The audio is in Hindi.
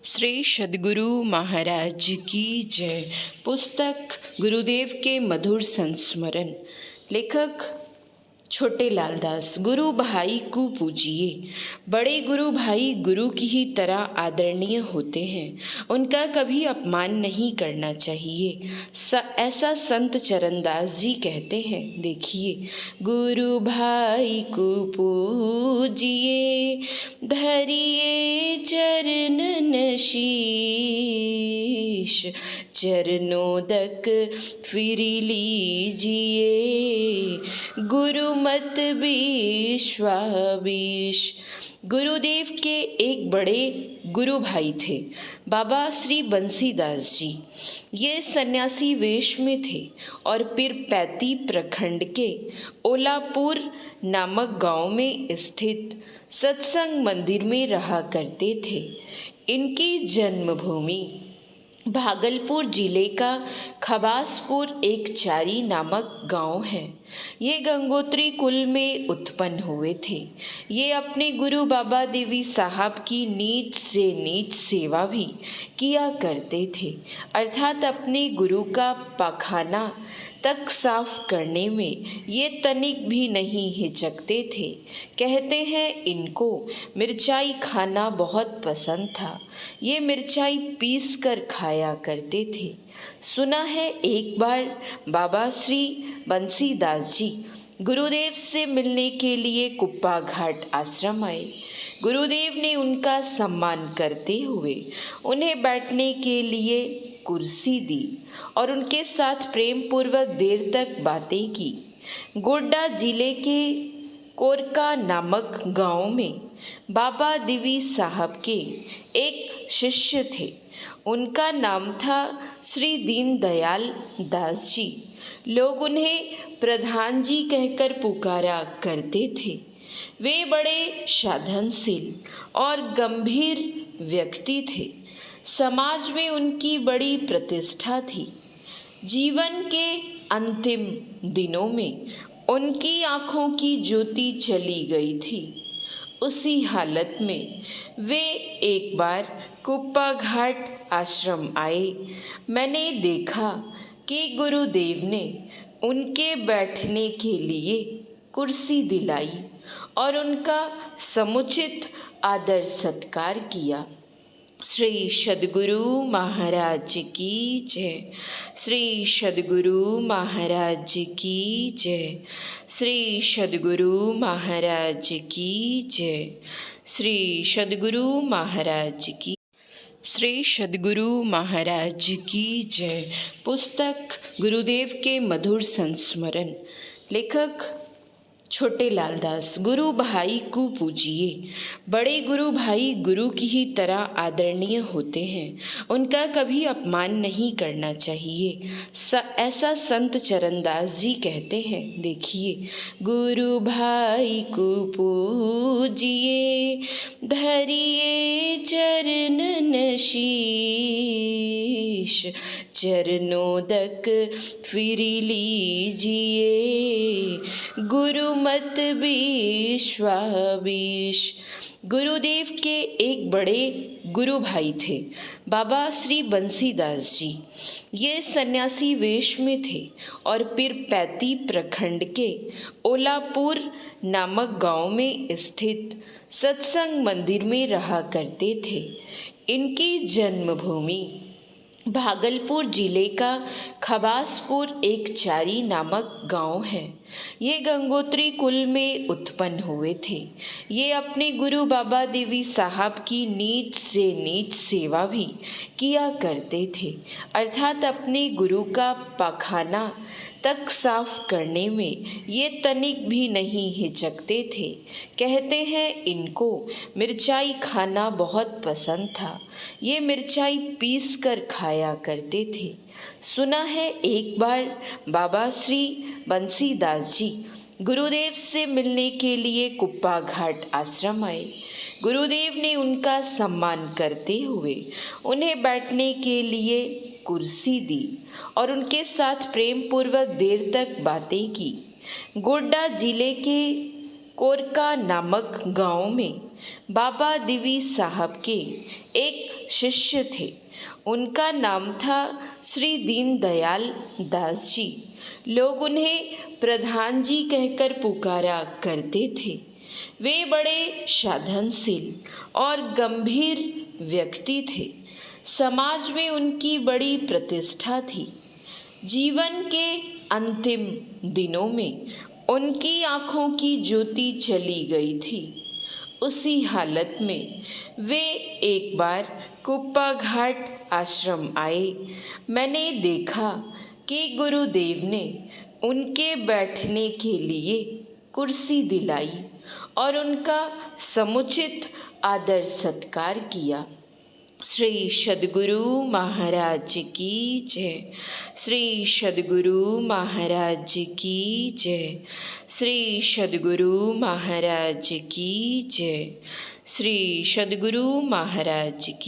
श्री सद्गुरु महाराज की जय। पुस्तक गुरुदेव के मधुर संस्मरण। लेखक छोटे लाल दास। गुरु भाई को पूजिए। बड़े गुरु भाई गुरु की ही तरह आदरणीय होते हैं, उनका कभी अपमान नहीं करना चाहिए। ऐसा संत चरणदास जी कहते हैं। देखिए, गुरु भाई को पूजिए, धरिए चरणन शीश, चरणोदक फिर लीजिए, गुरु मत विश्वास। गुरुदेव के एक बड़े गुरु भाई थे, बाबा श्री बंसीदास जी। ये सन्यासी वेश में थे और पीरपैती प्रखंड के ओलापुर नामक गांव में स्थित सत्संग मंदिर में रहा करते थे। इनकी जन्मभूमि भागलपुर जिले का खबासपुर एक चारी नामक गांव है। ये गंगोत्री कुल में उत्पन्न हुए थे। ये अपने गुरु बाबा देवी साहब की नीच से नीच सेवा भी किया करते थे, अर्थात अपने गुरु का पाखाना तक साफ करने में ये तनिक भी नहीं हिचकते थे। कहते हैं इनको मिर्चाई खाना बहुत पसंद था। ये मिर्चाई पीस कर खाया करते थे। सुना है एक बार बाबा श्री बंसीदास जी गुरुदेव से मिलने के लिए कुप्पा घाट आश्रम आए। गुरुदेव ने उनका सम्मान करते हुए उन्हें बैठने के लिए कुर्सी दी और उनके साथ प्रेम पूर्वक देर तक बातें की। गोड्डा जिले के कोरका नामक गांव में बाबा देवी साहब के एक शिष्य थे। उनका नाम था श्री दीनदयाल दास जी। लोग उन्हें प्रधान जी कहकर पुकारा करते थे। वे बड़े साधनशील और गंभीर व्यक्ति थे। समाज में उनकी बड़ी प्रतिष्ठा थी। जीवन के अंतिम दिनों में उनकी आँखों की ज्योति चली गई थी। उसी हालत में वे एक बार कुप्पा घाट आश्रम आए। मैंने देखा कि गुरुदेव ने उनके बैठने के लिए कुर्सी दिलाई और उनका समुचित आदर सत्कार किया। श्री सद्गुरु महाराज की जय। श्री सद्गुरु महाराज की जय। श्री सद्गुरु महाराज की जय। श्री सद्गुरु महाराज की श्री सद्गुरु महाराज की जय। पुस्तक गुरुदेव के मधुर संस्मरण। लेखक छोटे लाल दास। गुरु भाई को पूजिए। बड़े गुरु भाई गुरु की ही तरह आदरणीय होते हैं, उनका कभी अपमान नहीं करना चाहिए। ऐसा संत चरणदास जी कहते हैं। देखिए, गुरु भाई को पूजिए, धरिए चरणन शीश, चरणोदक फिर लीजिए, गुरु मत विश्वास। गुरुदेव के एक बड़े गुरु भाई थे, बाबा श्री बंसीदास जी। ये सन्यासी वेश में थे और पीरपैती प्रखंड के ओलापुर नामक गांव में स्थित सत्संग मंदिर में रहा करते थे। इनकी जन्मभूमि भागलपुर जिले का खबासपुर एक चारी नामक गांव है। ये गंगोत्री कुल में उत्पन्न हुए थे। ये अपने गुरु बाबा देवी साहब की नीच से नीच सेवा भी किया करते थे, अर्थात अपने गुरु का पाखाना तक साफ करने में ये तनिक भी नहीं हिचकते थे। कहते हैं इनको मिर्चाई खाना बहुत पसंद था। ये मिर्चाई पीस कर खाया करते थे। सुना है एक बार बाबा श्री बंसीदास जी गुरुदेव से मिलने के लिए कुप्पा घाट आश्रम आए। गुरुदेव ने उनका सम्मान करते हुए उन्हें बैठने के लिए कुर्सी दी और उनके साथ प्रेम पूर्वक देर तक बातें की। गोड्डा जिले के कोरका नामक गांव में बाबा दिवी साहब के एक शिष्य थे। उनका नाम था श्री दीनदयाल दास जी। लोग उन्हें प्रधान जी कहकर पुकारा करते थे। वे बड़े साधनशील और गंभीर व्यक्ति थे। समाज में उनकी बड़ी प्रतिष्ठा थी। जीवन के अंतिम दिनों में उनकी आँखों की ज्योति चली गई थी। उसी हालत में वे एक बार कुप्पा घाट आश्रम आए। मैंने देखा कि गुरुदेव ने उनके बैठने के लिए कुर्सी दिलाई और उनका समुचित आदर सत्कार किया। श्री सद्गुरु महाराज की जय। श्री सद्गुरु महाराज की जय। श्री सद्गुरु महाराज की जय। श्री सद्गुरु महाराज की